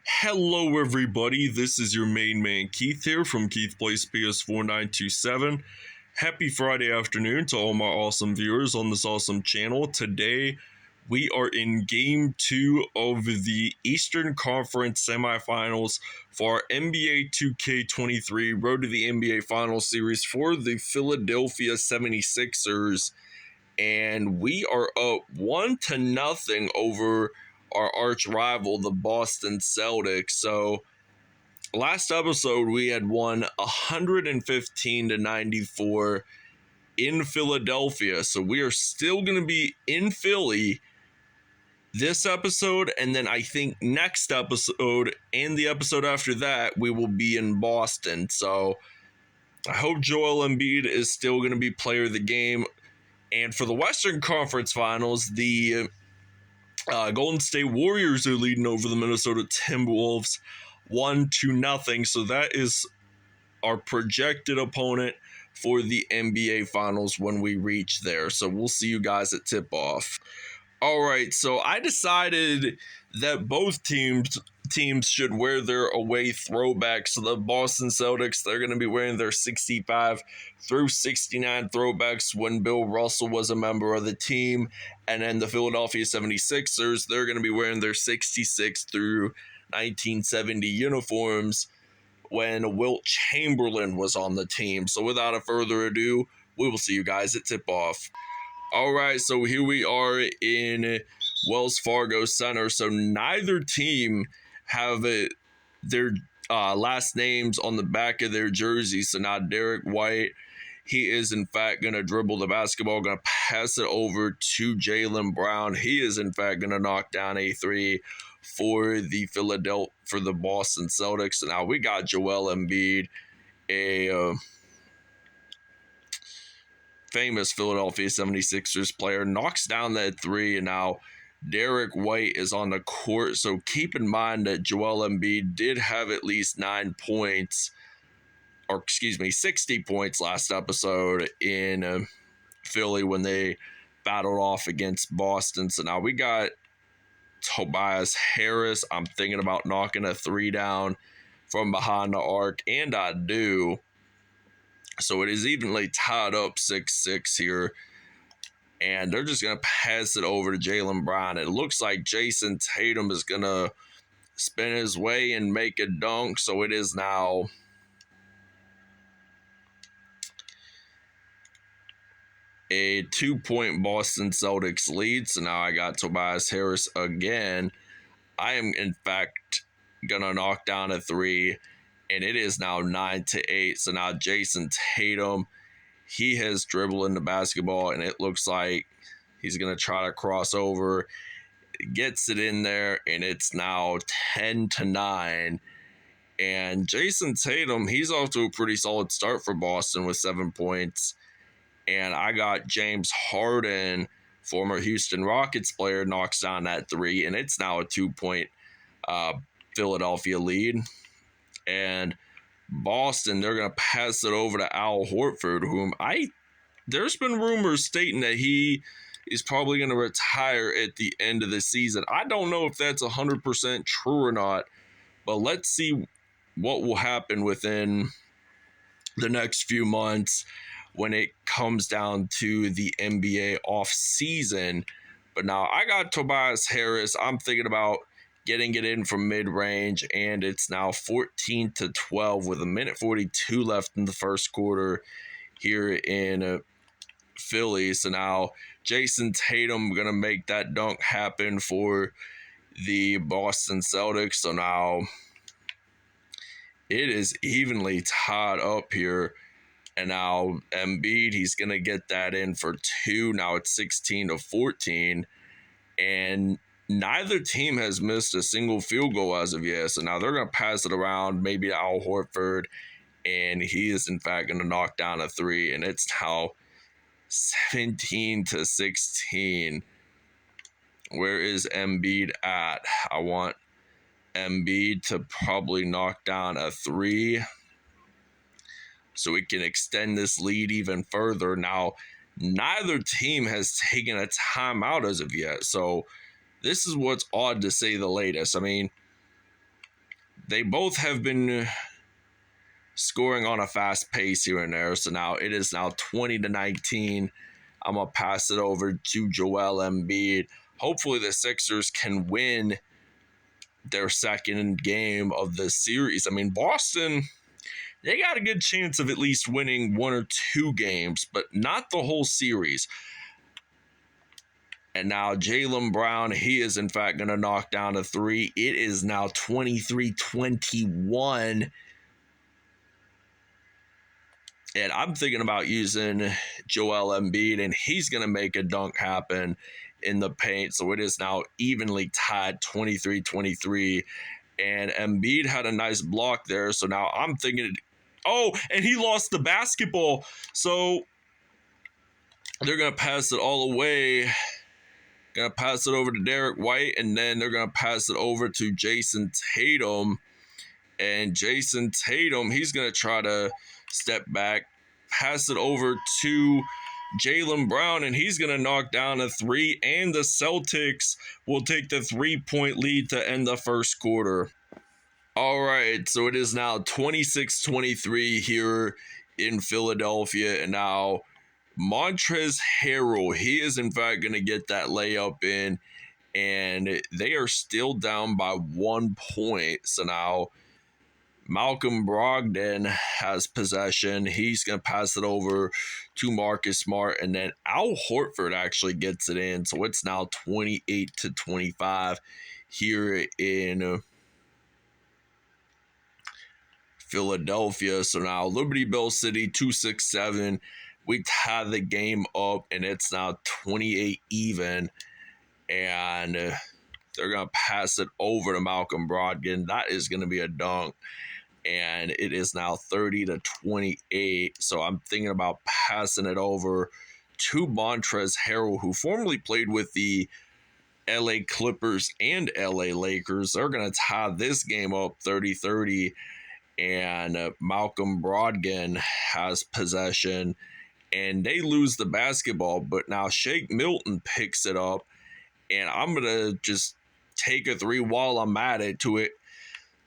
Hello, everybody. This is your main man Keith here from Keith Plays PS4927. Happy Friday afternoon to all my awesome viewers on this awesome channel. Today, we are in Game 2 of the Eastern Conference semifinals for our NBA 2K23 Road to the NBA Finals series for the Philadelphia 76ers. And we are up 1-0 over our arch rival, the Boston Celtics. So last episode we had won 115-94 in Philadelphia. So we are still going to be in Philly this episode, and then I think next episode and the episode after that we will be in Boston. So I hope Joel Embiid is still going to be player of the game. And for the Western Conference Finals, the Golden State Warriors are leading over the Minnesota Timberwolves 1-0. So that is our projected opponent for the NBA Finals when we reach there. So we'll see you guys at tip-off. All right, so I decided that both teams should wear their away throwbacks. So the Boston Celtics, they're going to be wearing their 65 through 69 throwbacks when Bill Russell was a member of the team. And then the Philadelphia 76ers, they're going to be wearing their 66 through 1970 uniforms when Wilt Chamberlain was on the team. So without a further ado, we will see you guys at tip-off. All right, so here we are in Wells Fargo Center. So neither team have their last names on the back of their jersey. So now Derek White, he is in fact going to dribble the basketball, going to pass it over to Jaylen Brown. He is in fact going to knock down a three for the Boston Celtics. So now we got Joel Embiid, a famous Philadelphia 76ers player, knocks down that three, and now Derek White is on the court. So keep in mind that Joel Embiid did have at least 60 points last episode in Philly when they battled off against Boston. So now we got Tobias Harris. I'm thinking about knocking a three down from behind the arc, and I do. So it is evenly tied up 6-6 here. And they're just going to pass it over to Jaylen Brown. It looks like Jason Tatum is going to spin his way and make a dunk. So it is now a 2-point Boston Celtics lead. So now I got Tobias Harris again. I am, in fact, going to knock down a three. And it is now 9-8. So now Jason Tatum, he has dribbled in the basketball, and it looks like he's going to try to cross over. Gets it in there, and it's now 10-9. And Jason Tatum, he's off to a pretty solid start for Boston with 7 points. And I got James Harden, former Houston Rockets player, knocks down that three, and it's now a 2-point Philadelphia lead. And Boston, they're going to pass it over to Al Horford, there's been rumors stating that he is probably going to retire at the end of the season. I don't know if that's 100% true or not, but let's see what will happen within the next few months when it comes down to the NBA off season. But now I got Tobias Harris. I'm thinking about getting it in from mid-range, and it's now 14-12 with 1:42 left in the first quarter here in Philly. So now Jason Tatum going to make that dunk happen for the Boston Celtics. So now it is evenly tied up here. And now Embiid, he's going to get that in for two. Now it's 16-14. And neither team has missed a single field goal as of yet. So now they're going to pass it around, maybe to Al Horford, and he is in fact going to knock down a three, and it's now 17-16. Where is Embiid at? I want Embiid to probably knock down a three so we can extend this lead even further. Now, neither team has taken a timeout as of yet, so this is what's odd to say the latest. I mean, they both have been scoring on a fast pace here and there. So now it is now 20-19. I'm going to pass it over to Joel Embiid. Hopefully the Sixers can win their second game of the series. I mean, Boston, they got a good chance of at least winning one or two games, but not the whole series. And now Jaylen Brown, he is in fact going to knock down a three. It is now 23-21. And I'm thinking about using Joel Embiid, and he's going to make a dunk happen in the paint. So it is now evenly tied 23-23. And Embiid had a nice block there. So now I'm thinking, oh, and he lost the basketball. So they're going to pass it all away. Going to pass it over to Derek White, and then they're going to pass it over to Jason Tatum. And Jason Tatum, he's going to try to step back, pass it over to Jaylen Brown, and he's going to knock down a three, and the Celtics will take the 3-point lead to end the first quarter. All right, so it is now 26-23 here in Philadelphia, and now Montrezl Harrell, he is in fact going to get that layup in, and they are still down by 1 point. So now Malcolm Brogdon has possession. He's going to pass it over to Marcus Smart, and then Al Horford actually gets it in. So it's now 28-25 here in Philadelphia. So now Liberty Bell City 2-6-7. We tie the game up, and it's now 28 even. And they're going to pass it over to Malcolm Brogdon. That is going to be a dunk. And it is now 30-28. So I'm thinking about passing it over to Montrezl Harrell, who formerly played with the LA Clippers and LA Lakers. They're going to tie this game up 30-30. And Malcolm Brogdon has possession. And they lose the basketball, but now Shake Milton picks it up, and I'm going to just take a three while I'm at it to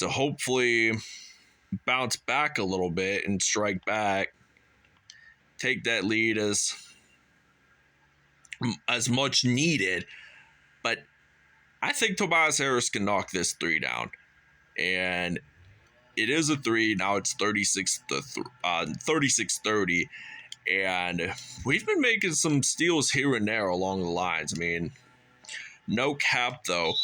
hopefully bounce back a little bit and strike back, take that lead as much needed. But I think Tobias Harris can knock this three down, and it is a three. Now it's 36-30. And we've been making some steals here and there along the lines. I mean, no cap though,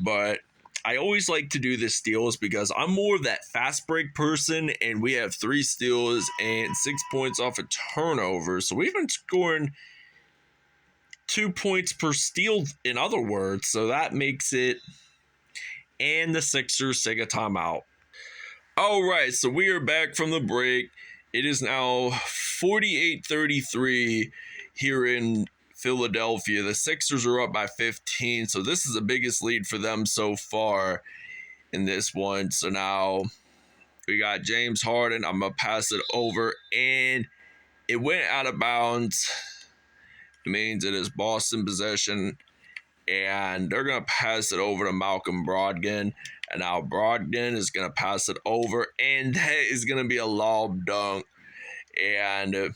but I always like to do the steals because I'm more of that fast break person, and we have 3 steals and 6 points off a turnover. So we've been scoring 2 points per steal, in other words. So that makes it, and the Sixers take a timeout. All right, so we are back from the break. It is now 48-33 here in Philadelphia. The Sixers are up by 15, so this is the biggest lead for them so far in this one. So now we got James Harden. I'm going to pass it over, and it went out of bounds. It means it is Boston possession, and they're going to pass it over to Malcolm Brogdon. And now Brogdon is going to pass it over, and that is going to be a lob dunk. And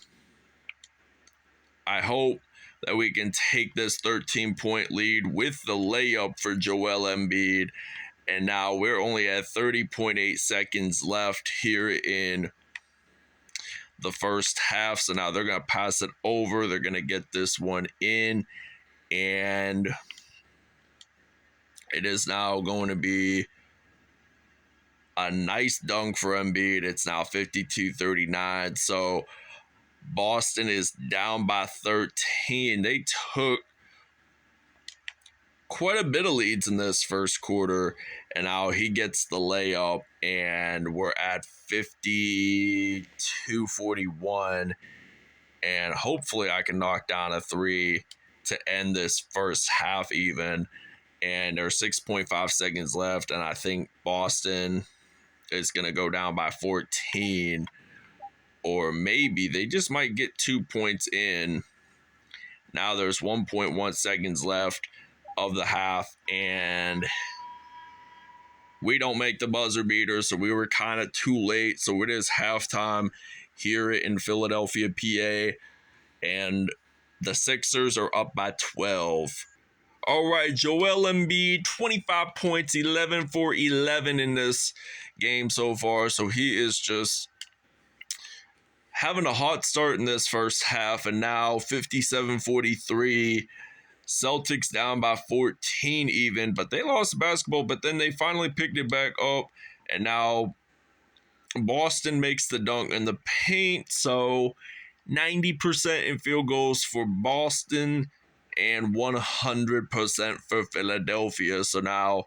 I hope that we can take this 13-point lead with the layup for Joel Embiid. And now we're only at 30.8 seconds left here in the first half. So now they're going to pass it over. They're going to get this one in. And it is now going to be a nice dunk for Embiid. It's now 52-39. So Boston is down by 13. They took quite a bit of leads in this first quarter, and now he gets the layup, and we're at 52-41. And hopefully I can knock down a three to end this first half even. And there's 6.5 seconds left, and I think Boston is going to go down by 14, or maybe they just might get 2 points in. Now there's 1.1 seconds left of the half, and we don't make the buzzer beater, so we were kind of too late. So it is halftime here in Philadelphia, PA, and the Sixers are up by 12. All right, Joel Embiid, 25 points, 11 for 11 in this game so far. So he is just having a hot start in this first half, and now 57-43. Celtics down by 14 even, but they lost basketball, but then they finally picked it back up, and now Boston makes the dunk in the paint. So 90% in field goals for Boston and 100% for Philadelphia. So now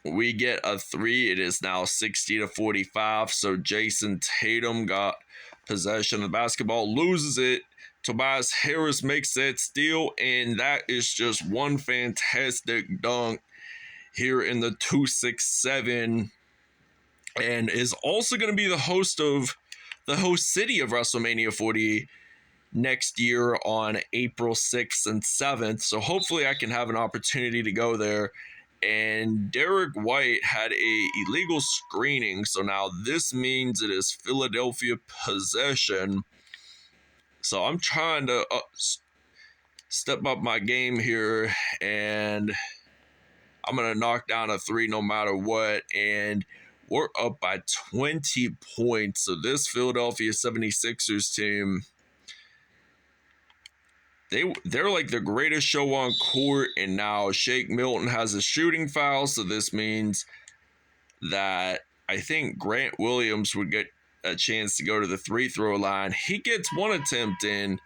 we get a three. It is now 60-45. So Jason Tatum got possession of the basketball, loses it. Tobias Harris makes that steal, and that is just one fantastic dunk here in the 267, and is also going to be the host city of WrestleMania 40 next year on April 6th and 7th. So hopefully I can have an opportunity to go there. And Derek White had a illegal screening, so now this means it is Philadelphia possession. So I'm trying to step up my game here, and I'm going to knock down a three no matter what. And we're up by 20 points. So this Philadelphia 76ers team, they're like the greatest show on court. And now Shake Milton has a shooting foul. So this means that I think Grant Williams would get a chance to go to the free throw line. He gets one attempt in,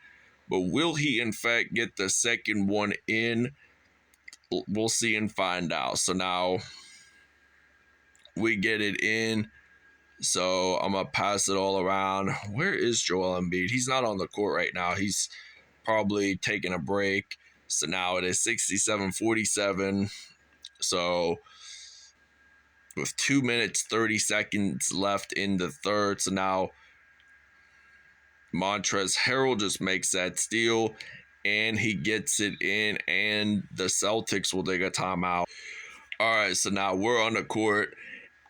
but will he in fact get the second one in? We'll see and find out. So now we get it in. So I'm going to pass it all around. Where is Joel Embiid? He's not on the court right now. He's probably taking a break. So now it is 67-47. So with 2 minutes, 30 seconds left in the third. So now Montrezl Harrell just makes that steal, and he gets it in, and the Celtics will take a timeout. All right, so now we're on the court,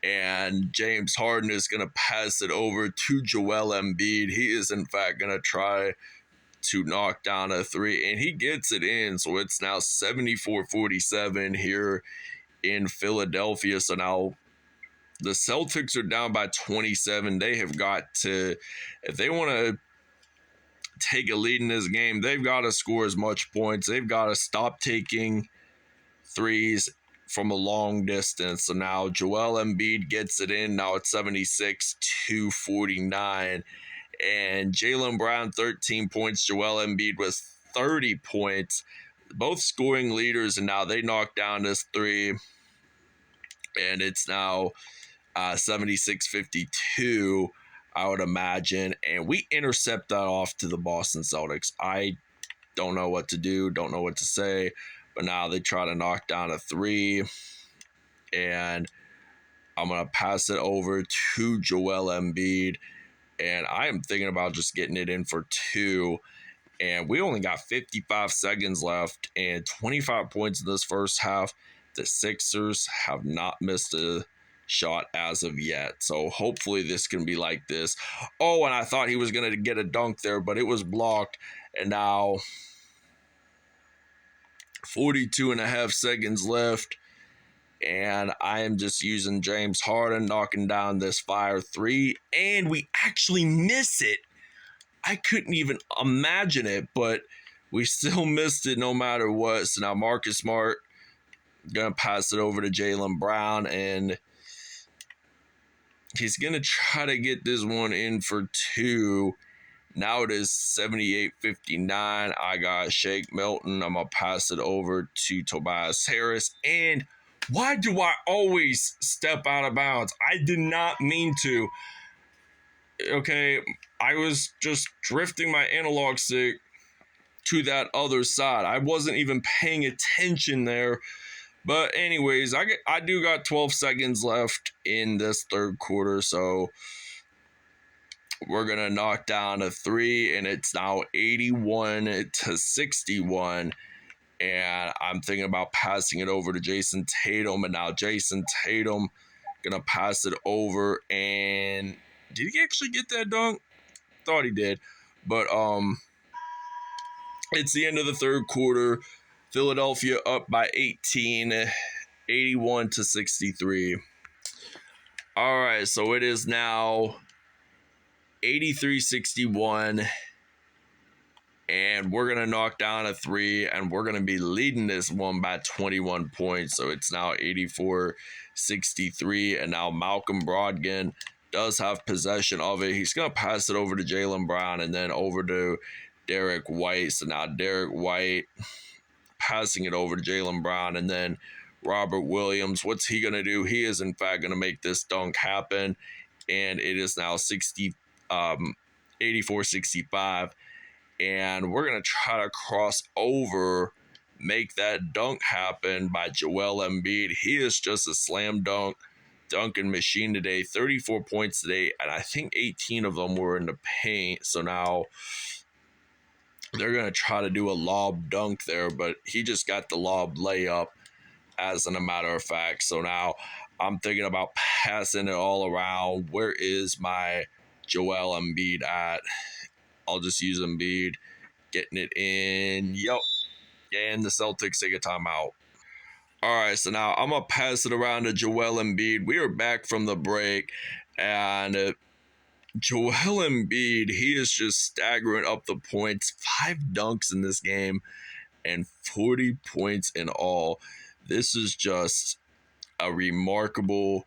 and James Harden is going to pass it over to Joel Embiid. He is, in fact, going to try to knock down a three, and he gets it in. So it's now 74-47 here in Philadelphia. So now the Celtics are down by 27. They have got to, if they want to take a lead in this game, they've got to score as much points. They've got to stop taking threes from a long distance. So now Joel Embiid gets it in. Now it's 76-49. And Jaylen Brown, 13 points. Joel Embiid was 30 points. Both scoring leaders, and now they knock down this three. And it's now 76-52, I would imagine. And we intercept that off to the Boston Celtics. I don't know what to do, don't know what to say. But now they try to knock down a three. And I'm going to pass it over to Joel Embiid. And I am thinking about just getting it in for two. And we only got 55 seconds left and 25 points in this first half. The Sixers have not missed a shot as of yet. So hopefully this can be like this. Oh, and I thought he was going to get a dunk there, but it was blocked. And now 42 and a half seconds left. And I am just using James Harden, knocking down this fire three. And we actually miss it. I couldn't even imagine it, but we still missed it no matter what. So now Marcus Smart going to pass it over to Jaylen Brown, and he's going to try to get this one in for two. Now it is 78-59. I got Shake Milton. I'm going to pass it over to Tobias Harris. And why do I always step out of bounds? I did not mean to. Okay, I was just drifting my analog stick to that other side. I wasn't even paying attention there. But anyways, I do got 12 seconds left in this third quarter, so we're going to knock down a three, and it's now 81-61. And I'm thinking about passing it over to Jason Tatum. And now Jason Tatum gonna pass it over. And did he actually get that dunk? Thought he did. But it's the end of the third quarter. Philadelphia up by 18, 81-63. All right, so it is now 83-61. And we're going to knock down a three, and we're going to be leading this one by 21 points. So it's now 84-63. And now Malcolm Brogdon does have possession of it. He's going to pass it over to Jaylen Brown and then over to Derek White. So now Derek White passing it over to Jaylen Brown and then Robert Williams. What's he going to do? He is, in fact, going to make this dunk happen. And it is now 84-65. And we're going to try to cross over, make that dunk happen by Joel Embiid. He is just a slam dunk dunking machine today. 34 points today, and I think 18 of them were in the paint. So now they're going to try to do a lob dunk there, but he just got the lob layup, as in a matter of fact. So now I'm thinking about passing it all around. Where is my Joel Embiid at? I'll just use Embiid, getting it in. Yup. And the Celtics take a timeout. All right, so now I'm going to pass it around to Joel Embiid. We are back from the break, and Joel Embiid, he is just staggering up the points. 5 dunks in this game and 40 points in all. This is just a remarkable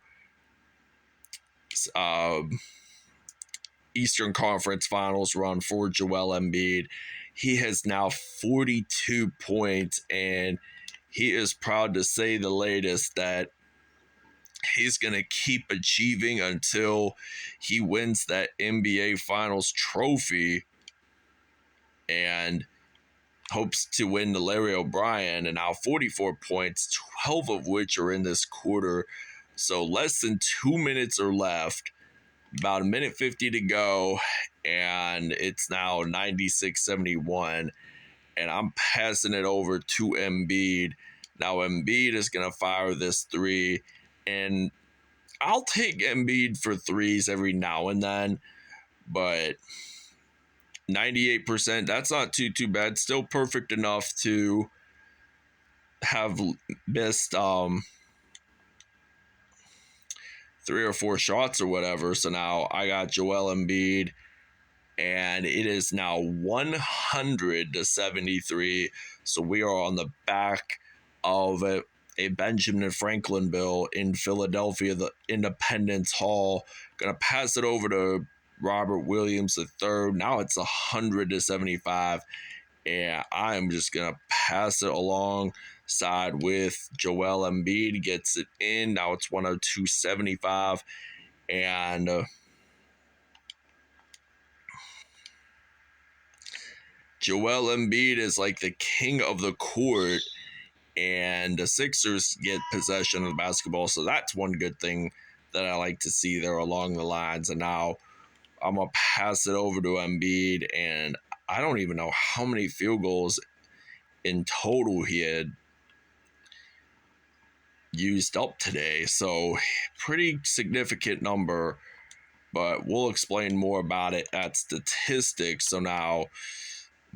Eastern Conference Finals run for Joel Embiid. He has now 42 points, and he is proud to say the latest that he's going to keep achieving until he wins that NBA Finals trophy and hopes to win the Larry O'Brien. And now 44 points, 12 of which are in this quarter. So less than 2 minutes are left. About a minute 50 to go, and it's now 96-71, and I'm passing it over to Embiid. Now Embiid is going to fire this three, and I'll take Embiid for threes every now and then, but 98%, that's not too bad. Still perfect enough to have missed 3 or 4 shots or whatever. So now I got Joel Embiid, and it is now 100-73. So we are on the back of a Benjamin Franklin bill in Philadelphia, the Independence Hall. Gonna pass it over to Robert Williams III. Now it's 100-75, and I'm just gonna pass it alongside with Joel Embiid. Gets it in. Now it's 102-75, and Joel Embiid is like the king of the court, and the Sixers get possession of the basketball. So that's one good thing that I like to see there along the lines. And now I'm going to pass it over to Embiid, and I don't even know how many field goals in total he had used up today. So pretty significant number, but we'll explain more about it at statistics. So now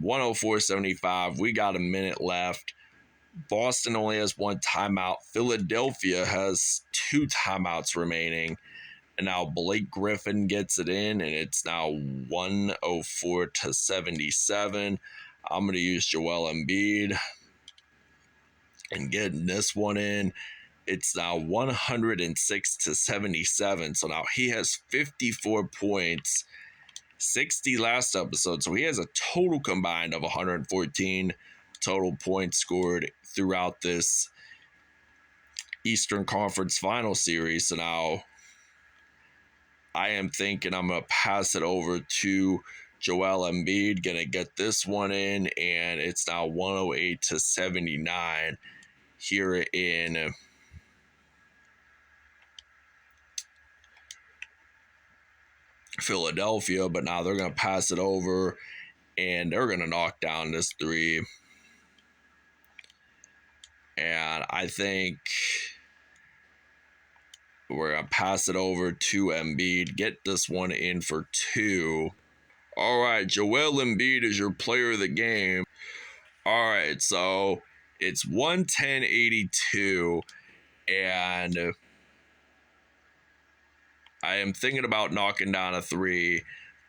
104-75, we got a minute left. Boston only has 1 timeout. Philadelphia has 2 timeouts remaining. And now Blake Griffin gets it in, and it's now 104-77. I'm going to use Joel Embiid and getting this one in. It's now 106-77. So now he has 54 points, 60 last episode. So he has a total combined of 114 total points scored throughout this Eastern Conference Final Series. So now I am thinking I'm going to pass it over to Joel Embiid. Going to get this one in, and it's now 108-79 here in Philadelphia. But now they're going to pass it over, and they're going to knock down this three. And I think we're going to pass it over to Embiid. Get this one in for 2. All right, Joel Embiid is your player of the game. All right, so it's 110-82, and I am thinking about knocking down a 3.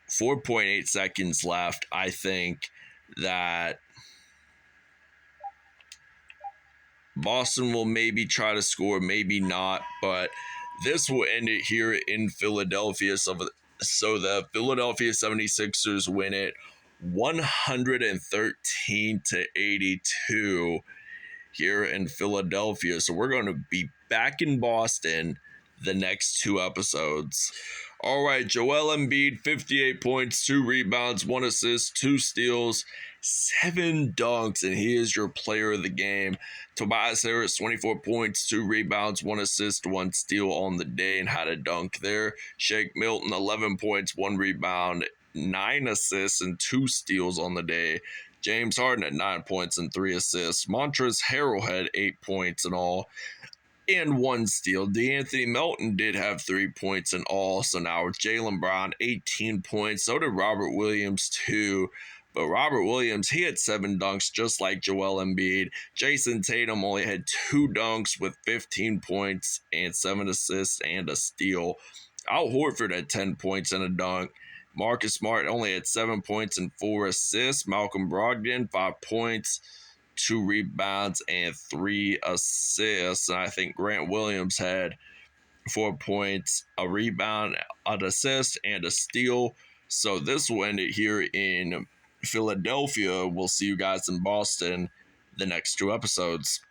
4.8 seconds left. I think that Boston will maybe try to score, maybe not, but this will end it here in Philadelphia. So the Philadelphia 76ers win it 113-82 here in Philadelphia. So we're going to be back in Boston the next 2 episodes. All right, Joel Embiid, 58 points, 2 rebounds, 1 assist, 2 steals, 7 dunks, and he is your player of the game. Tobias Harris, 24 points, 2 rebounds, 1 assist, 1 steal on the day, and had a dunk there. Shake Milton, 11 points, 1 rebound, 9 assists, and 2 steals on the day. James Harden at 9 points and 3 assists. Montrezl Harrell had 8 points in all and 1 steal. DeAnthony Melton did have 3 points in all. So now with Jaylen Brown, 18 points. So did Robert Williams too. But Robert Williams, he had 7 dunks just like Joel Embiid. Jason Tatum only had 2 dunks with 15 points and 7 assists and a steal. Al Horford had 10 points and a dunk. Marcus Smart only had 7 points and 4 assists. Malcolm Brogdon, 5 points, 2 rebounds, and 3 assists. And I think Grant Williams had 4 points, a rebound, an assist, and a steal. So this will end it here in Philadelphia. We'll see you guys in Boston the next 2 episodes.